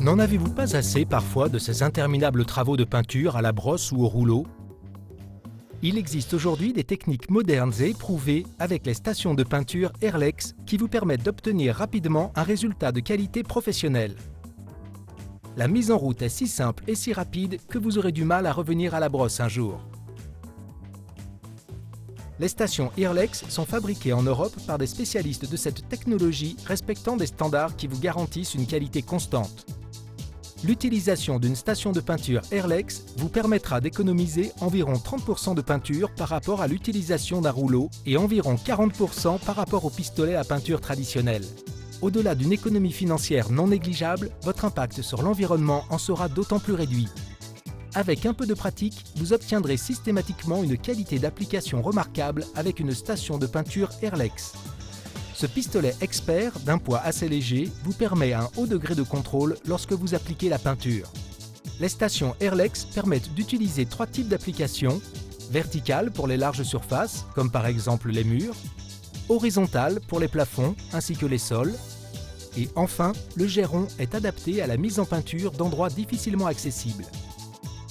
N'en avez-vous pas assez parfois de ces interminables travaux de peinture à la brosse ou au rouleau? Il existe aujourd'hui des techniques modernes et éprouvées avec les stations de peinture Airlex qui vous permettent d'obtenir rapidement un résultat de qualité professionnelle. La mise en route est si simple et si rapide que vous aurez du mal à revenir à la brosse un jour. Les stations Airlex sont fabriquées en Europe par des spécialistes de cette technologie respectant des standards qui vous garantissent une qualité constante. L'utilisation d'une station de peinture Airlex vous permettra d'économiser environ 30% de peinture par rapport à l'utilisation d'un rouleau et environ 40% par rapport au pistolet à peinture traditionnel. Au-delà d'une économie financière non négligeable, votre impact sur l'environnement en sera d'autant plus réduit. Avec un peu de pratique, vous obtiendrez systématiquement une qualité d'application remarquable avec une station de peinture Airlex. Ce pistolet expert, d'un poids assez léger, vous permet un haut degré de contrôle lorsque vous appliquez la peinture. Les stations Airlex permettent d'utiliser 3 types d'applications: verticale pour les larges surfaces, comme par exemple les murs, horizontale pour les plafonds ainsi que les sols, et enfin, le jet rond est adapté à la mise en peinture d'endroits difficilement accessibles.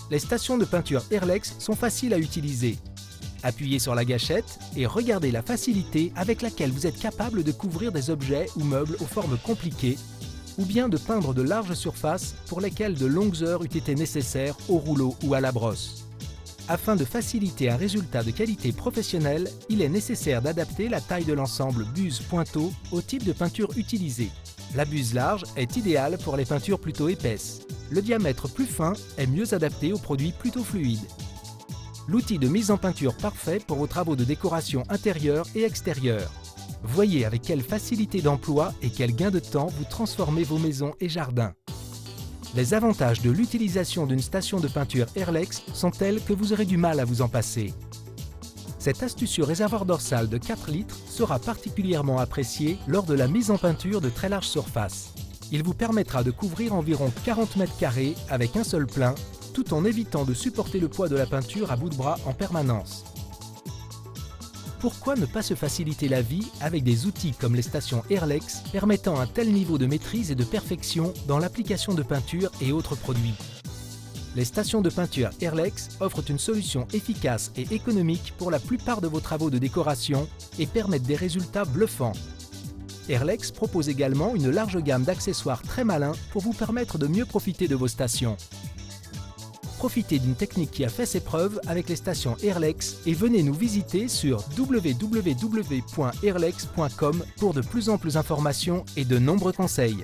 Les stations de peinture Airlex sont faciles à utiliser. Appuyez sur la gâchette et regardez la facilité avec laquelle vous êtes capable de couvrir des objets ou meubles aux formes compliquées, ou bien de peindre de larges surfaces pour lesquelles de longues heures eût été nécessaires au rouleau ou à la brosse. Afin de faciliter un résultat de qualité professionnelle, il est nécessaire d'adapter la taille de l'ensemble buse-pointeau au type de peinture utilisée. La buse large est idéale pour les peintures plutôt épaisses. Le diamètre plus fin est mieux adapté aux produits plutôt fluides. L'outil de mise en peinture parfait pour vos travaux de décoration intérieure et extérieure. Voyez avec quelle facilité d'emploi et quel gain de temps vous transformez vos maisons et jardins. Les avantages de l'utilisation d'une station de peinture Airlex sont tels que vous aurez du mal à vous en passer. Cet astucieux réservoir dorsal de 4 litres sera particulièrement apprécié lors de la mise en peinture de très larges surfaces. Il vous permettra de couvrir environ 40 mètres carrés avec un seul plein, tout en évitant de supporter le poids de la peinture à bout de bras en permanence. Pourquoi ne pas se faciliter la vie avec des outils comme les stations Airlex permettant un tel niveau de maîtrise et de perfection dans l'application de peinture et autres produits? Les stations de peinture Airlex offrent une solution efficace et économique pour la plupart de vos travaux de décoration et permettent des résultats bluffants. Airlex propose également une large gamme d'accessoires très malins pour vous permettre de mieux profiter de vos stations. Profitez d'une technique qui a fait ses preuves avec les stations Airlex et venez nous visiter sur www.airlex.com pour de plus amples informations et de nombreux conseils.